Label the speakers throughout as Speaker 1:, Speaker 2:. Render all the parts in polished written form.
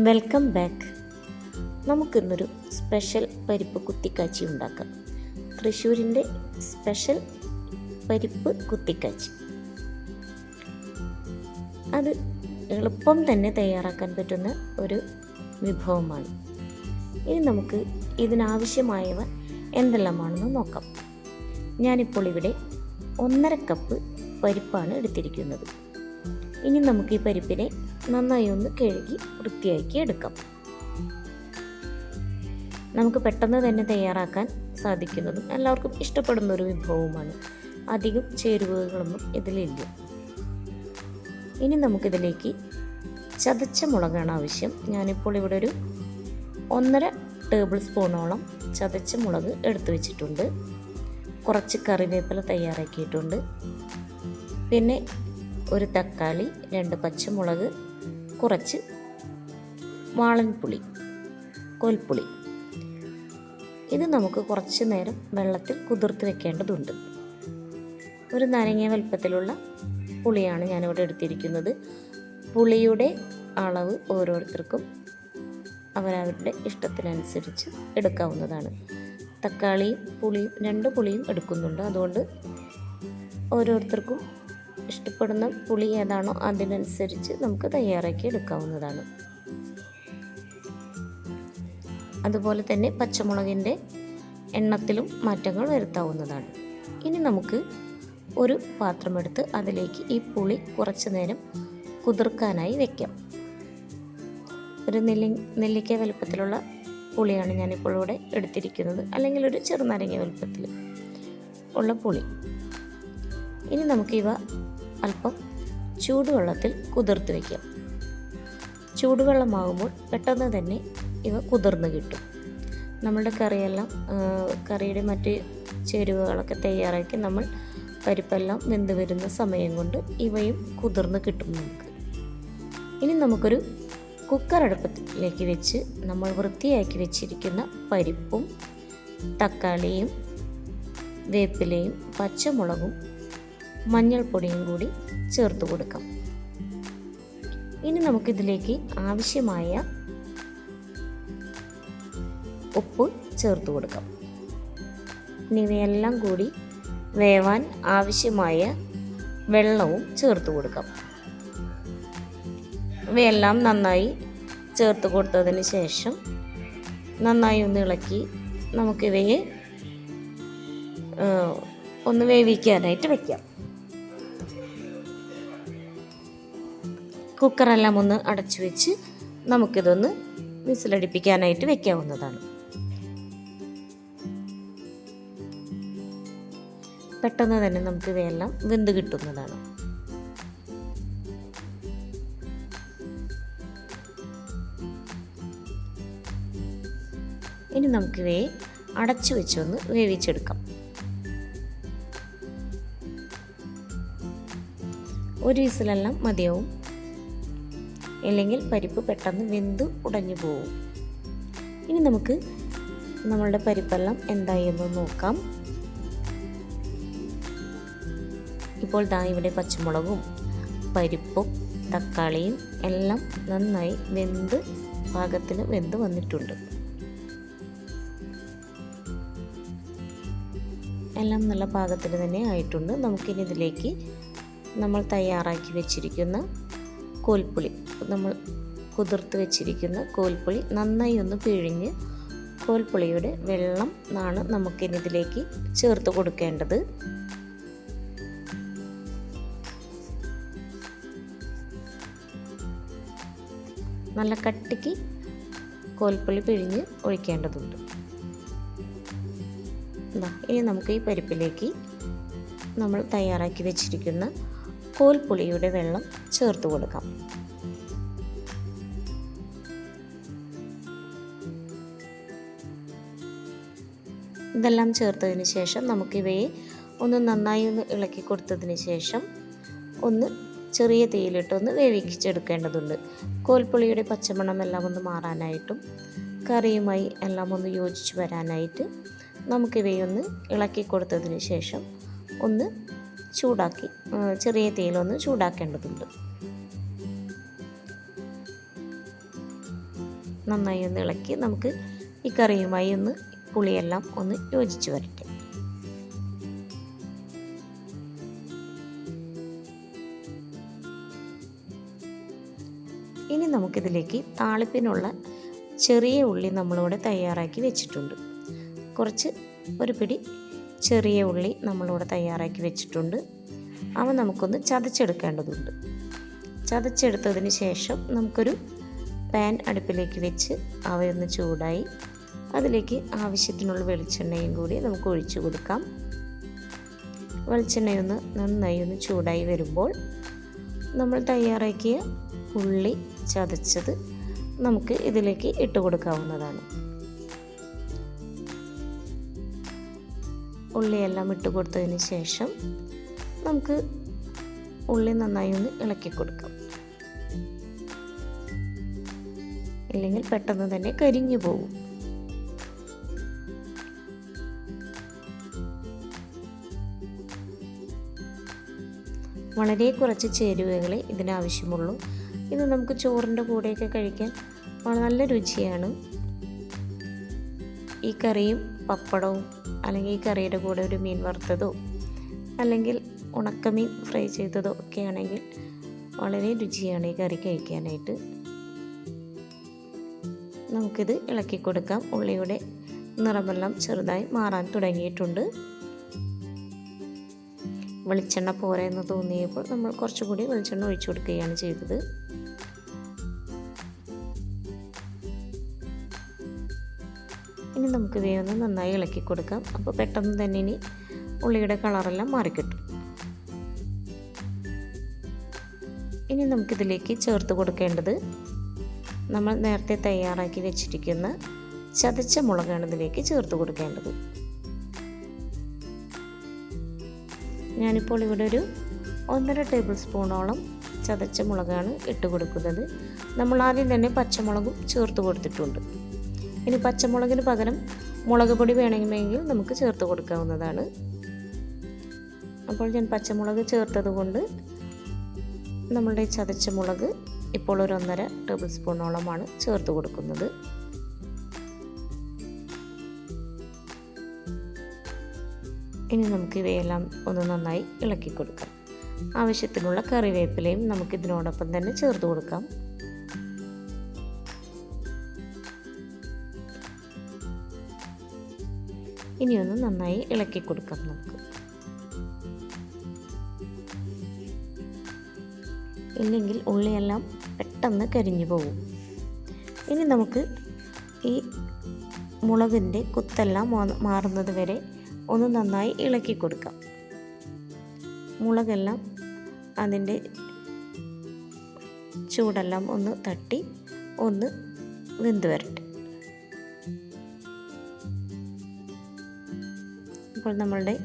Speaker 1: Welcome back. നമുക്കിന്നൊരു special പരിപ്പ് കുത്തിക്കാച്ചി ഉണ്ടാക്കാം. തൃശ്ശൂരിൻ്റെ സ്പെഷ്യൽ പരിപ്പ് കുത്തിക്കാച്ചി. അത് എളുപ്പം തന്നെ തയ്യാറാക്കാൻ പറ്റുന്ന ഒരു വിഭവമാണ്. ഇനി നമുക്ക് ഇതിനാവശ്യമായവ എന്തെല്ലാമാണെന്ന് നോക്കാം. ഞാനിപ്പോൾ ഇവിടെ 1.5 കപ്പ് പരിപ്പാണ് എടുത്തിരിക്കുന്നത്. ഇനി നമുക്ക് ഈ പരിപ്പിനെ നന്നായി ഒന്ന് കഴുകി വൃത്തിയാക്കി എടുക്കാം. നമുക്ക് പെട്ടെന്ന് തന്നെ തയ്യാറാക്കാൻ സാധിക്കുന്നതും എല്ലാവർക്കും ഇഷ്ടപ്പെടുന്ന ഒരു വിഭവവുമാണ്. അധികം ചേരുവകളൊന്നും ഇതിലില്ല. ഇനി നമുക്കിതിലേക്ക് ചതച്ച മുളകാണ് ആവശ്യം. ഞാനിപ്പോൾ ഇവിടെ ഒരു 1.5 ടേബിൾ സ്പൂണോളം ചതച്ച മുളക് എടുത്തു വെച്ചിട്ടുണ്ട്. കുറച്ച് കറിവേപ്പില തയ്യാറാക്കിയിട്ടുണ്ട്. പിന്നെ ഒരു തക്കാളി, 2 പച്ചമുളക്, കുറച്ച് വാളൻപുളി, കോൽപ്പുളി. ഇത് നമുക്ക് കുറച്ച് നേരം വെള്ളത്തിൽ കുതിർത്ത് വെക്കേണ്ടതുണ്ട്. ഒരു നാരങ്ങ വലുപ്പത്തിലുള്ള പുളിയാണ് ഞാനിവിടെ എടുത്തിരിക്കുന്നത്. പുളിയുടെ അളവ് ഓരോരുത്തർക്കും അവരവരുടെ ഇഷ്ടത്തിനനുസരിച്ച് എടുക്കാവുന്നതാണ്. തക്കാളിയും പുളിയും 2 പുളിയും എടുക്കുന്നുണ്ട്. അതുകൊണ്ട് ഓരോരുത്തർക്കും ഇഷ്ടപ്പെടുന്ന പുളി ഏതാണോ അതിനനുസരിച്ച് നമുക്ക് തയ്യാറാക്കി എടുക്കാവുന്നതാണ്. അതുപോലെ തന്നെ പച്ചമുളകിൻ്റെ എണ്ണത്തിലും മാറ്റങ്ങൾ വരുത്താവുന്നതാണ്. ഇനി നമുക്ക് ഒരു പാത്രമെടുത്ത് അതിലേക്ക് ഈ പുളി കുറച്ച് നേരം കുതിർക്കാനായി വയ്ക്കാം. ഒരു നെല്ലിക്ക വലുപ്പത്തിലുള്ള പുളിയാണ് ഞാനിപ്പോൾ ഇവിടെ എടുത്തിരിക്കുന്നത്, അല്ലെങ്കിൽ ഒരു ചെറുനാരങ്ങ വലുപ്പത്തിൽ ഉള്ള പുളി. ഇനി നമുക്കിവ അല്പം ചൂടുവെള്ളത്തിൽ കുതിർത്ത് വയ്ക്കാം. ചൂടുവെള്ളമാകുമ്പോൾ പെട്ടെന്ന് തന്നെ ഇവ കുതിർന്ന് കിട്ടും. നമ്മളുടെ കറിയുടെ മറ്റ് ചേരുവകളൊക്കെ തയ്യാറാക്കി നമ്മൾ പരിപ്പെല്ലാം വെന്ത് വരുന്ന സമയം കൊണ്ട് ഇവയും കുതിർന്ന് കിട്ടും നമുക്ക്. ഇനി നമുക്കൊരു കുക്കർ അടുപ്പത്തിലേക്ക് വെച്ച് നമ്മൾ വൃത്തിയാക്കി വെച്ചിരിക്കുന്ന പരിപ്പും തക്കാളിയും വേപ്പിലയും പച്ചമുളകും മഞ്ഞൾപ്പൊടിയും കൂടി ചേർത്ത് കൊടുക്കാം. ഇനി നമുക്കിതിലേക്ക് ആവശ്യമായ ഉപ്പ് ചേർത്ത് കൊടുക്കാം. ഇനി ഇവയെല്ലാം കൂടി വേവാൻ ആവശ്യമായ വെള്ളവും ചേർത്ത് കൊടുക്കാം. ഇവയെല്ലാം നന്നായി ചേർത്ത് കൊടുത്തതിന് ശേഷം നന്നായി ഒന്ന് ഇളക്കി നമുക്കിവയെ ഒന്ന് വേവിക്കാനായിട്ട് വയ്ക്കാം. കുക്കറെല്ലാം ഒന്ന് അടച്ചു വെച്ച് നമുക്കിതൊന്ന് വിസിലടിപ്പിക്കാനായിട്ട് വെക്കാവുന്നതാണ്. പെട്ടെന്ന് തന്നെ നമുക്ക് ഇവയെല്ലാം വെന്ത് കിട്ടുന്നതാണ്. ഇനി നമുക്കിവയെ അടച്ചു വെച്ചൊന്ന് വേവിച്ചെടുക്കാം. ഒരു വിസിലെല്ലാം മതിയാവും, ഇല്ലെങ്കിൽ പരിപ്പ് പെട്ടെന്ന് വെന്ത് ഉടഞ്ഞു പോകും. ഇനി നമുക്ക് നമ്മളുടെ പരിപ്പെല്ലാം എന്തായി എന്ന് നോക്കാം. ഇപ്പോൾ ഇവിടെ പച്ചമുളകും പരിപ്പും തക്കാളിയും എല്ലാം നന്നായി പാകത്തിന് വെന്ത് വന്നിട്ടുണ്ട്. എല്ലാം നല്ല പാകത്തിന് തന്നെ ആയിട്ടുണ്ട്. നമുക്കിനി ഇതിലേക്ക് നമ്മൾ തയ്യാറാക്കി വെച്ചിരിക്കുന്ന കോൽപ്പുളി, നമ്മൾ കുതിർത്ത് വെച്ചിരിക്കുന്ന കോൽപ്പുളി നന്നായി ഒന്ന് പിഴിഞ്ഞ് കോൽപ്പുളിയുടെ വെള്ളം ആണ് നമുക്കിനി ഇതിലേക്ക് ചേർത്ത് കൊടുക്കേണ്ടത്. നല്ല കട്ടിക്ക് കോൽപ്പുളി പിഴിഞ്ഞ് ഒഴിക്കേണ്ടതുണ്ട്. ഇനി നമുക്ക് ഈ പരിപ്പിലേക്ക് നമ്മൾ തയ്യാറാക്കി വെച്ചിരിക്കുന്ന കോൽപ്പുളിയുടെ വെള്ളം ചേർത്ത് കൊടുക്കാം. ഇതെല്ലാം ചേർത്തതിന് ശേഷം നമുക്കിവയെ ഒന്ന് നന്നായി ഇളക്കി കൊടുത്തതിന് ശേഷം ഒന്ന് ചെറിയ തീയിലിട്ടൊന്ന് വേവിച്ചെടുക്കേണ്ടതുണ്ട്. കോൽപ്പുളിയുടെ പച്ചമണം എല്ലാം ഒന്ന് മാറാനായിട്ടും കറിയുമായി എല്ലാം ഒന്ന് യോജിച്ച് വരാനായിട്ട് നമുക്കിവയൊന്ന് ഇളക്കി കൊടുത്തതിന് ശേഷം ഒന്ന് ചൂടാക്കി ചെറിയ തീയിലൊന്ന് ചൂടാക്കേണ്ടതുണ്ട്. നന്നായി ഒന്ന് ഇളക്കി നമുക്ക് ഈ കറിയുമായി ഒന്ന് പുളിയെല്ലാം ഒന്ന് യോജിച്ച് വരട്ടെ. ഇനി നമുക്കിതിലേക്ക് താളിപ്പിനുള്ള ചെറിയ ഉള്ളി നമ്മളിവിടെ തയ്യാറാക്കി വെച്ചിട്ടുണ്ട്. ഒരു പിടി ചെറിയ ഉള്ളി നമ്മളിവിടെ തയ്യാറാക്കി വെച്ചിട്ടുണ്ട്. അവ നമുക്കൊന്ന് ചതച്ചെടുക്കേണ്ടതുണ്ട്. ചതച്ചെടുത്തതിന് ശേഷം നമുക്കൊരു പാൻ അടുപ്പിലേക്ക് വെച്ച് അവയൊന്ന് ചൂടായി അതിലേക്ക് ആവശ്യത്തിനുള്ള വെളിച്ചെണ്ണയും കൂടി നമുക്ക് ഒഴിച്ചു കൊടുക്കാം. വെളിച്ചെണ്ണയൊന്ന് നന്നായി ഒന്ന് ചൂടായി വരുമ്പോൾ നമ്മൾ തയ്യാറാക്കിയ ഉള്ളി ചതച്ചത് നമുക്ക് ഇതിലേക്ക് ഇട്ട് കൊടുക്കാവുന്നതാണ്. ഉള്ളിയെല്ലാം ഇട്ട് കൊടുത്തതിന് ശേഷം നമുക്ക് ഉള്ളി നന്നായി ഒന്ന് ഇളക്കി കൊടുക്കാം. ഇല്ലെങ്കിൽ പെട്ടെന്ന് തന്നെ കരിഞ്ഞു പോകും. വളരെ കുറച്ച് ചേരുവകളെ ഇതിനാവശ്യമുള്ളൂ. ഇത് നമുക്ക് ചോറിൻ്റെ കൂടെയൊക്കെ കഴിക്കാൻ നല്ല രുചിയാണ്. ഈ കറിയും പപ്പടവും അല്ലെങ്കിൽ ഈ കറിയുടെ കൂടെ ഒരു മീൻ വറുത്തതോ അല്ലെങ്കിൽ ഉണക്കമീൻ ഫ്രൈ ചെയ്തതോ ഒക്കെ ആണെങ്കിൽ വളരെ രുചിയാണ് ഈ കറി കഴിക്കാനായിട്ട്. നമുക്കിത് ഇളക്കി കൊടുക്കാം. ഉള്ളിയുടെ നിറമെല്ലാം ചെറുതായി മാറാൻ തുടങ്ങിയിട്ടുണ്ട്. വെളിച്ചെണ്ണ പോരെന്ന് തോന്നിയപ്പോൾ നമ്മൾ കുറച്ചുകൂടി വെളിച്ചെണ്ണ ഒഴിച്ചു കൊടുക്കുകയാണ് ചെയ്തത്. ഇനി നമുക്ക് വേഗം നന്നായി ഇളക്കി കൊടുക്കാം. അപ്പോൾ പെട്ടെന്ന് തന്നെ ഇനി ഉള്ളിയുടെ കളറെല്ലാം മാറിക്കിട്ടും. ഇനി നമുക്കിതിലേക്ക് ചേർത്ത് കൊടുക്കേണ്ടത് നമ്മൾ നേരത്തെ തയ്യാറാക്കി വെച്ചിരിക്കുന്ന ചതച്ച മുളകാണ് ഇതിലേക്ക് ചേർത്ത് കൊടുക്കേണ്ടത്. ഞാനിപ്പോൾ ഇവിടെ ഒരു 1.5 ടേബിൾ സ്പൂണോളം ചതച്ച മുളകാണ് ഇട്ട് കൊടുക്കുന്നത്. നമ്മൾ ആദ്യം തന്നെ പച്ചമുളകും ചേർത്ത് കൊടുത്തിട്ടുണ്ട്. ഇനി പച്ചമുളകിന് പകരം മുളക് പൊടി വേണമെങ്കിൽ നമുക്ക് ചേർത്ത് കൊടുക്കാവുന്നതാണ്. അപ്പോൾ ഞാൻ പച്ചമുളക് ചേർത്തത് കൊണ്ട് നമ്മളുടെ ചതച്ച മുളക് ഇപ്പോൾ ഒരു 1.5 ടേബിൾ സ്പൂണോളമാണ് ചേർത്ത് കൊടുക്കുന്നത്. ഇനി നമുക്ക് ഇവയെല്ലാം ഒന്ന് നന്നായി ഇളക്കി കൊടുക്കാം. ആവശ്യത്തിനുള്ള കറിവേപ്പിലയും നമുക്ക് ഇതിനോടൊപ്പം തന്നെ ചേർത്ത് കൊടുക്കാം. ഇനിയൊന്ന് നന്നായി ഇളക്കി കൊടുക്കാം നമുക്ക്. ഇല്ലെങ്കിൽ ഉള്ളിയെല്ലാം പെട്ടെന്ന് കരിഞ്ഞു പോകും. ഇനി നമുക്ക് ഈ മുളകിൻ്റെ കുത്തെല്ലാം മാറുന്നത് വരെ ഒന്ന് നന്നായി ഇളക്കി കൊടുക്കാം. മുളകെല്ലാം അതിൻ്റെ ചൂടെല്ലാം ഒന്ന് തട്ടി ഒന്ന് വെന്ത് വരട്ടെ. ഇപ്പോൾ നമ്മളുടെ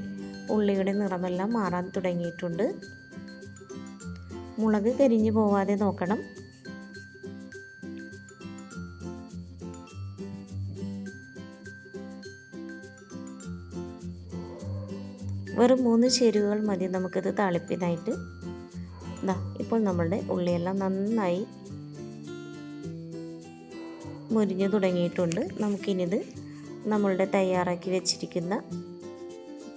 Speaker 1: ഉള്ളിയുടെ നിറമെല്ലാം മാറാൻ തുടങ്ങിയിട്ടുണ്ട്. മുളക് കരിഞ്ഞു പോവാതെ നോക്കണം. വെറും 3 ചേരുവകൾ മതി നമുക്കിത് താളിപ്പിനായിട്ട്. ഇപ്പോൾ നമ്മളുടെ ഉള്ളിയെല്ലാം നന്നായി മുരിഞ്ഞു തുടങ്ങിയിട്ടുണ്ട്. നമുക്കിനിത് നമ്മളുടെ തയ്യാറാക്കി വെച്ചിരിക്കുന്ന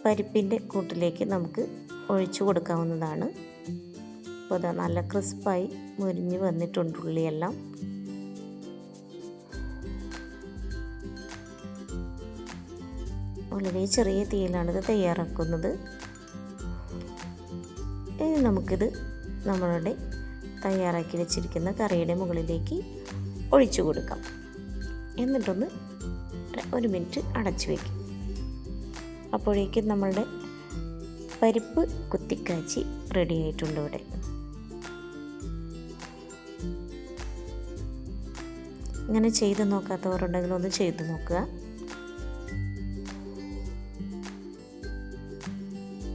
Speaker 1: പരിപ്പിൻ്റെ കൂട്ടിലേക്ക് നമുക്ക് ഒഴിച്ചു കൊടുക്കാവുന്നതാണ്. അപ്പോൾ അത് നല്ല ക്രിസ്പായി മുരിഞ്ഞ് വന്നിട്ടുണ്ട് ഉള്ളിയെല്ലാം. വളരെ ചെറിയ തീയിലാണിത് തയ്യാറാക്കുന്നത്. ഇനി നമുക്കിത് നമ്മളുടെ തയ്യാറാക്കി വെച്ചിരിക്കുന്ന കറിയുടെ മുകളിലേക്ക് ഒഴിച്ചു കൊടുക്കാം. എന്നിട്ടൊന്ന് 1 മിനിറ്റ് അടച്ചു വയ്ക്കും. അപ്പോഴേക്കും നമ്മളുടെ പരിപ്പ് കുത്തിക്കാച്ചി റെഡി ആയിട്ടുണ്ട്. ഇവിടെ ഇങ്ങനെ ചെയ്ത് നോക്കാത്തവരുണ്ടെങ്കിൽ ഒന്ന് ചെയ്ത് നോക്കുക.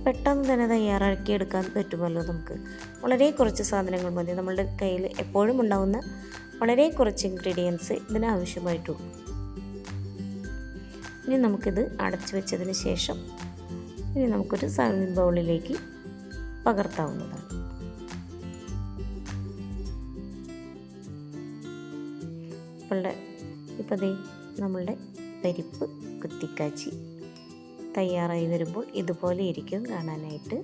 Speaker 1: പെട്ടെന്ന് തന്നെ തയ്യാറാക്കി എടുക്കാൻ പറ്റുമല്ലോ നമുക്ക്. വളരെ കുറച്ച് സാധനങ്ങൾ മതി. നമ്മളുടെ കയ്യിൽ എപ്പോഴും ഉണ്ടാവുന്ന വളരെ കുറച്ച് ഇൻഗ്രീഡിയൻസ് ഇതിനാവശ്യമായിട്ടുള്ളൂ. ഇനി നമുക്കിത് അടച്ചു വെച്ചതിന് ശേഷം ഇനി നമുക്കൊരു സർവിംഗ് ബൗളിലേക്ക് പകർത്താവുന്നതാണ്. നമ്മളുടെ ഇപ്പോൾ ദേ നമ്മളുടെ പരിപ്പ് കുത്തിക്കാച്ചി തയ്യാറായി വരുമ്പോൾ ഇതുപോലെ ഇരിക്കും കാണാനായിട്ട്.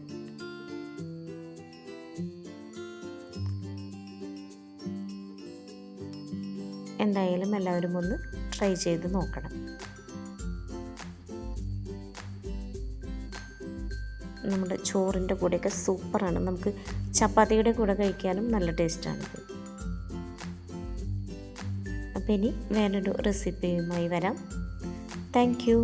Speaker 1: എന്തായാലും എല്ലാവരും ഒന്ന് ട്രൈ ചെയ്ത് നോക്കണം. നമ്മുടെ ചോറിൻ്റെ കൂടെയൊക്കെ സൂപ്പറാണ്. നമുക്ക് ചപ്പാത്തിയുടെ കൂടെ കഴിക്കാനും നല്ല ടേസ്റ്റാണിത്. അപ്പോൾ ഇനി വേറൊരു റെസിപ്പിയുമായി വരാം. Thank you.